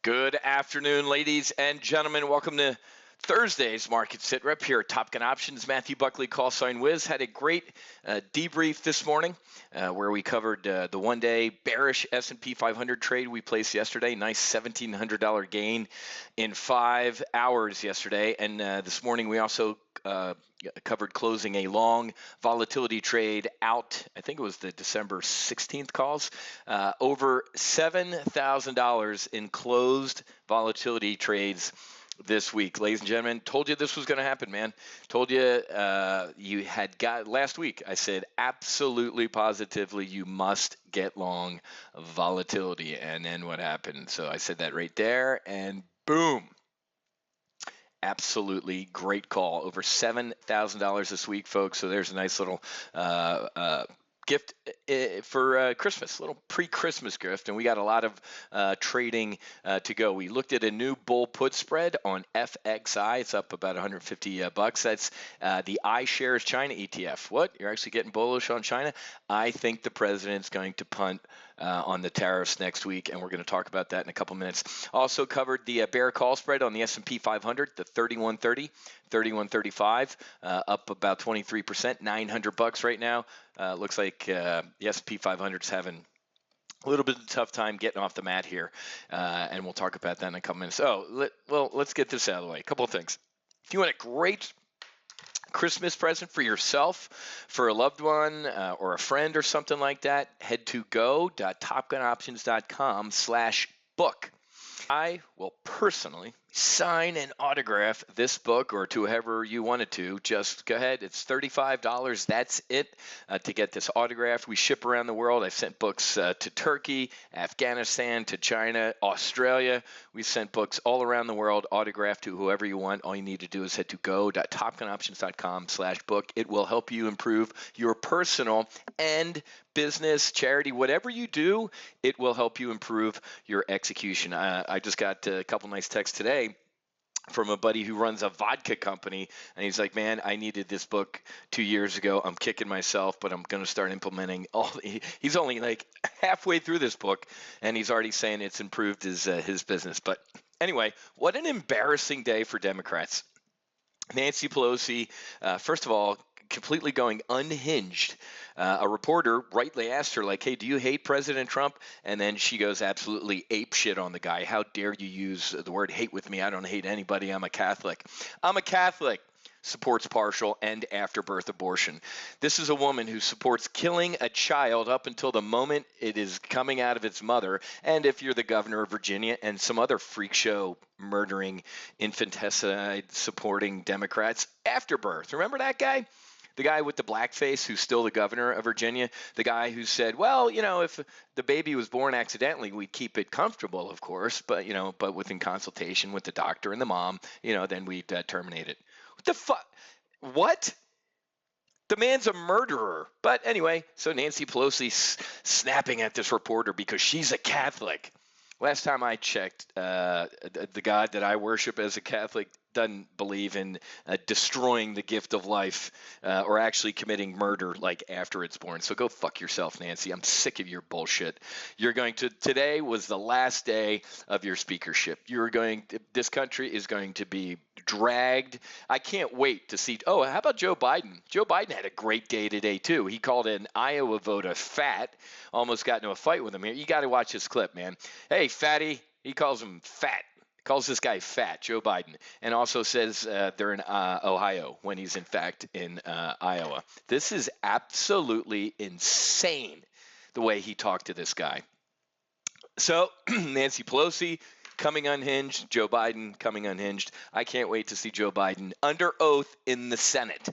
Good afternoon, ladies and gentlemen. Welcome to Thursday's Market SITREP here at Top Gun Options. Matthew Buckley, call sign Wiz, had a great debrief this morning where we covered the one-day bearish S&P 500 trade we placed yesterday. Nice $1,700 gain in 5 hours yesterday. And this morning we also covered closing a long volatility trade out, I think it was the December 16th calls, over $7,000 in closed volatility trades this week. Ladies and gentlemen, told you this was going to happen, man. Told you you had got last week. I said absolutely positively you must get long volatility. And then what happened? So I said that right there and boom. Absolutely great call. Over $7,000 this week, folks. So there's a nice little gift for Christmas, a little pre-Christmas gift, and we got a lot of trading to go. We looked at a new bull put spread on FXI. It's up about 150 bucks. That's the iShares China ETF. What? You're actually getting bullish on China? I think the president's going to punt on the tariffs next week, and we're going to talk about that in a couple minutes. Also covered the bear call spread on the S&P 500, the 3130, 3135, up about 23%, 900 bucks right now. Looks like the S&P 500 is having a little bit of a tough time getting off the mat here, and we'll talk about that in a couple minutes. Let's get this out of the way. A couple of things. If you want a great Christmas present for yourself, for a loved one, or a friend or something like that, head to go.topgunoptions.com/book. I will personally sign and autograph this book, or to whoever you wanted to. Just go ahead. It's $35. That's it to get this autographed. We ship around the world. I've sent books to Turkey, Afghanistan, to China, Australia. We've sent books all around the world, autographed to whoever you want. All you need to do is head to go.topgunoptions.com/book. It will help you improve your personal and business, charity, whatever you do, it will help you improve your execution. I just got a couple nice texts today from a buddy who runs a vodka company, and he's like, man, I needed this book 2 years ago. I'm kicking myself, but I'm going to start implementing he's only like halfway through this book, and he's already saying it's improved his business. But anyway, what an embarrassing day for Democrats. Nancy Pelosi, first of all, completely going unhinged. A reporter rightly asked her, like, hey, do you hate President Trump? And then she goes absolutely ape shit on the guy. How dare you use the word hate with me? I don't hate anybody. I'm a Catholic. I'm a Catholic. Supports partial and afterbirth abortion. This is a woman who supports killing a child up until the moment it is coming out of its mother. And if you're the governor of Virginia and some other freak show murdering, infanticide supporting Democrats, afterbirth. Remember that guy? The guy with the black face who's still the governor of Virginia, the guy who said, well, if the baby was born accidentally, we'd keep it comfortable, of course, but within consultation with the doctor and the mom, then we'd terminate it. What the fuck? What? The man's a murderer. But anyway, so Nancy Pelosi snapping at this reporter because she's a Catholic. Last time I checked, the God that I worship as a Catholic doesn't believe in destroying the gift of life or actually committing murder like after it's born. So go fuck yourself, Nancy. I'm sick of your bullshit. Today was the last day of your speakership. This country is going to be dragged. I can't wait to see. Oh, how about Joe Biden? Joe Biden had a great day today, too. He called an Iowa voter fat, almost got into a fight with him here. You got to watch this clip, man. Hey, fatty. He calls him fat. Calls this guy fat, Joe Biden, and also says they're in Ohio when he's in fact in Iowa. This is absolutely insane, the way he talked to this guy. So Nancy Pelosi coming unhinged, Joe Biden coming unhinged. I can't wait to see Joe Biden under oath in the Senate,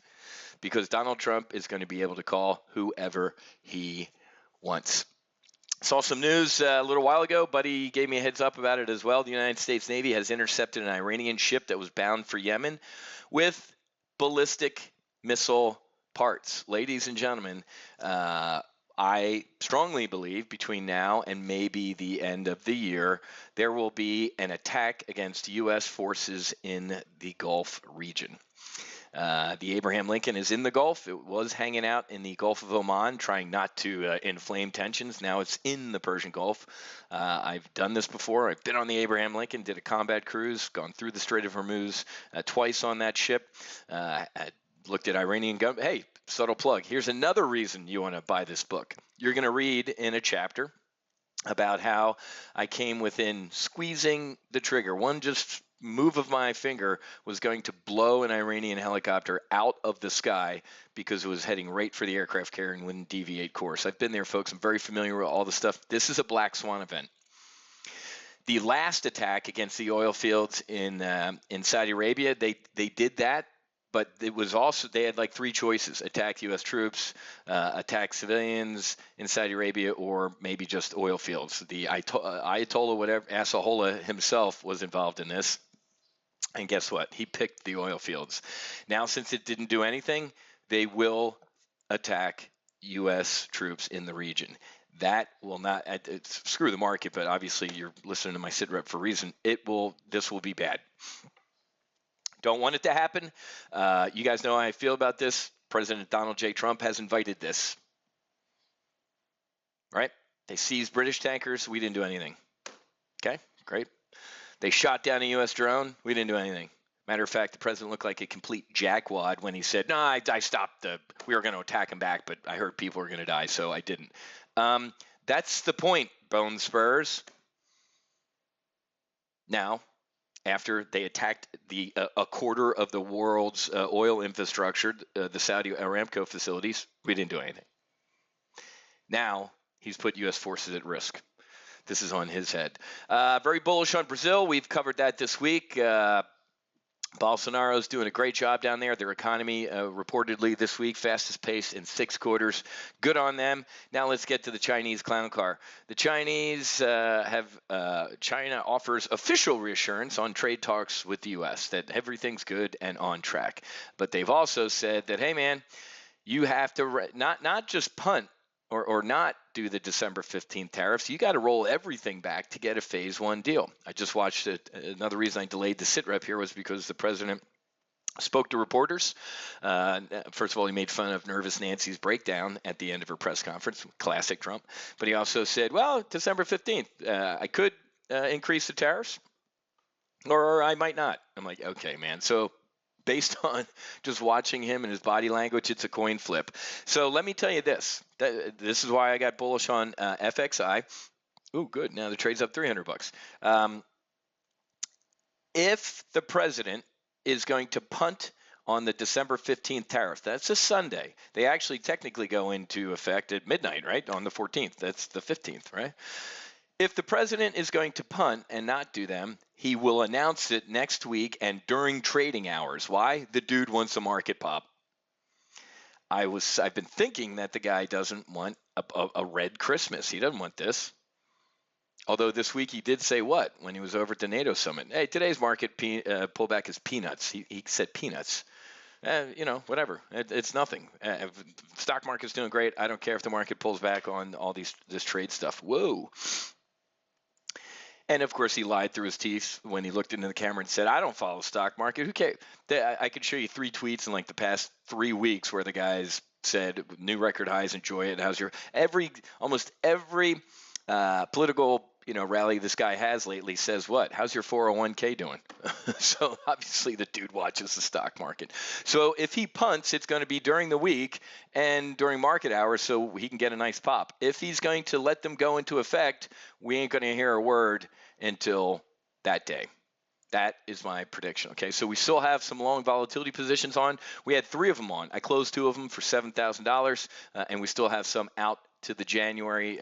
because Donald Trump is going to be able to call whoever he wants. Saw some news a little while ago. Buddy gave me a heads up about it as well. The United States Navy has intercepted an Iranian ship that was bound for Yemen with ballistic missile parts. Ladies and gentlemen, I strongly believe between now and maybe the end of the year, there will be an attack against U.S. forces in the Gulf region. The Abraham Lincoln is in the Gulf. It was hanging out in the Gulf of Oman, trying not to inflame tensions. Now it's in the Persian Gulf. I've done this before. I've been on the Abraham Lincoln, did a combat cruise, gone through the Strait of Hormuz twice on that ship. I looked at Iranian gun. Hey, subtle plug. Here's another reason you want to buy this book. You're going to read in a chapter about how I came within squeezing the trigger. One just move of my finger was going to blow an Iranian helicopter out of the sky because it was heading right for the aircraft carrier and wouldn't deviate course. I've been there, folks. I'm very familiar with all the stuff. This is a black swan event. The last attack against the oil fields in Saudi Arabia, they did that. But it was also, they had like three choices: attack U.S. troops, attack civilians in Saudi Arabia, or maybe just oil fields. The Ayatollah, whatever, Assahola himself was involved in this. And guess what? He picked the oil fields. Now, since it didn't do anything, they will attack U.S. troops in the region. That will not, screw the market, but obviously you're listening to my SITREP for a reason. This will be bad. Don't want it to happen. You guys know how I feel about this. President Donald J. Trump has invited this. Right? They seized British tankers. We didn't do anything. Okay, great. They shot down a U.S. drone. We didn't do anything. Matter of fact, the president looked like a complete jackwad when he said, no, I stopped. We were going to attack him back, but I heard people were going to die, so I didn't. That's the point, Bone Spurs. Now, after they attacked a quarter of the world's oil infrastructure, the Saudi Aramco facilities, we didn't do anything. Now he's put U.S. forces at risk. This is on his head. Very bullish on Brazil. We've covered that this week. Bolsonaro's doing a great job down there. Their economy reportedly this week, fastest pace in 6 quarters. Good on them. Now let's get to the Chinese clown car. The Chinese China offers official reassurance on trade talks with the U.S. that everything's good and on track. But they've also said that, hey, man, you have to not just punt or not do the December 15th tariffs. You got to roll everything back to get a phase 1 deal. I just watched it. Another reason I delayed the SITREP here was because the president spoke to reporters. First of all, he made fun of Nervous Nancy's breakdown at the end of her press conference, classic Trump. But he also said, well, December 15th, I could increase the tariffs or I might not. I'm like, okay, man. So based on just watching him and his body language, it's a coin flip. So let me tell you this. This is why I got bullish on FXI. Ooh, good. Now the trade's up $300. If the president is going to punt on the December 15th tariff, that's a Sunday. They actually technically go into effect at midnight, right? On the 14th. That's the 15th, right? If the president is going to punt and not do them, he will announce it next week and during trading hours. Why? The dude wants a market pop. I've been thinking that the guy doesn't want a red Christmas. He doesn't want this. Although this week he did say what when he was over at the NATO summit? Hey, today's market pullback is peanuts. He said peanuts. Whatever. It's nothing. Stock market's doing great. I don't care if the market pulls back on all this trade stuff. Whoa. And, of course, he lied through his teeth when he looked into the camera and said, I don't follow the stock market. Who cares? I could show you 3 tweets in like the past 3 weeks where the guys said new record highs, enjoy it. Almost every political rally this guy has lately says what? How's your 401k doing? So obviously the dude watches the stock market. So if he punts, it's going to be during the week and during market hours so he can get a nice pop. If he's going to let them go into effect, we ain't going to hear a word until that day. That is my prediction. Okay, so we still have some long volatility positions on. We had 3 of them on. I closed 2 of them for $7,000, and we still have some out to the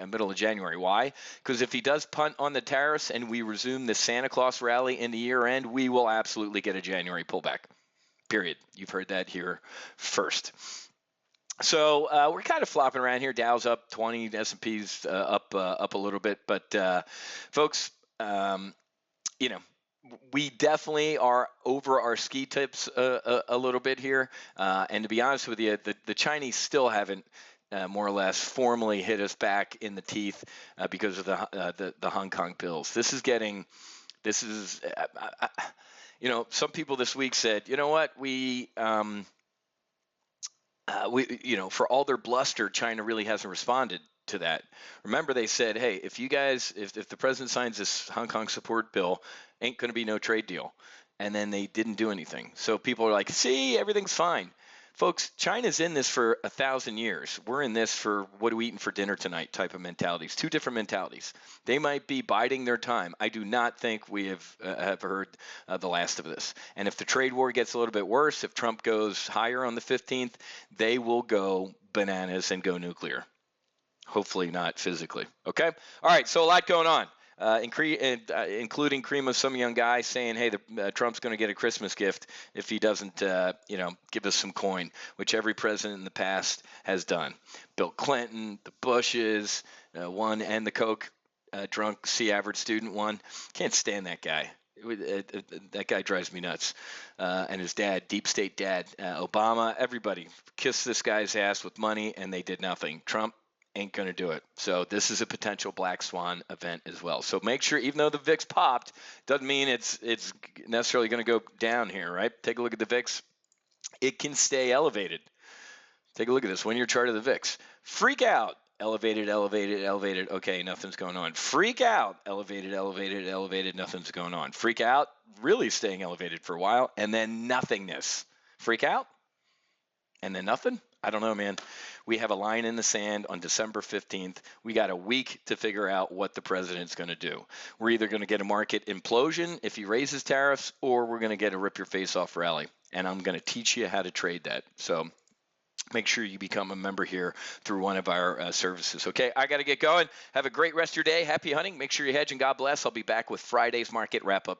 middle of January. Why? Because if he does punt on the tariffs and we resume the Santa Claus rally in the year end, we will absolutely get a January pullback. Period. You've heard that here first. So we're kind of flopping around here. Dow's up 20, S&P's up a little bit, but folks, we definitely are over our ski tips a little bit here. And to be honest with you, the Chinese still haven't more or less formally hit us back in the teeth because of the Hong Kong pills. Some people this week said, you know what, for all their bluster, China really hasn't responded to that. Remember, they said, hey, if the president signs this Hong Kong support bill, ain't going to be no trade deal. And then they didn't do anything. So people are like, see, everything's fine. Folks, China's in this for 1,000 years. We're in this for what are we eating for dinner tonight type of mentalities. Two different mentalities. They might be biding their time. I do not think we have heard the last of this. And if the trade war gets a little bit worse, if Trump goes higher on the 15th, they will go bananas and go nuclear. Hopefully not physically. Okay? All right, so a lot going on. Including cream of some young guy saying, hey, Trump's going to get a Christmas gift if he doesn't, give us some coin, which every president in the past has done. Bill Clinton, the Bushes, one, and the Coke drunk C-average student one. Can't stand that guy. That guy drives me nuts. And his dad, deep state dad, Obama, everybody kissed this guy's ass with money, and they did nothing. Trump ain't going to do it. So this is a potential black swan event as well. So make sure, even though the VIX popped, doesn't mean it's necessarily going to go down here, right? Take a look at the VIX. It can stay elevated. Take a look at this. 1 year chart of the VIX. Freak out. Elevated, elevated, elevated. Okay, nothing's going on. Freak out. Elevated, elevated, elevated. Nothing's going on. Freak out. Really staying elevated for a while. And then nothingness. Freak out. And then nothing. I don't know, man. We have a line in the sand on December 15th. We got a week to figure out what the president's going to do. We're either going to get a market implosion if he raises tariffs, or we're going to get a rip your face off rally. And I'm going to teach you how to trade that. So make sure you become a member here through one of our services. Okay, I got to get going. Have a great rest of your day. Happy hunting. Make sure you hedge, and God bless. I'll be back with Friday's market wrap up.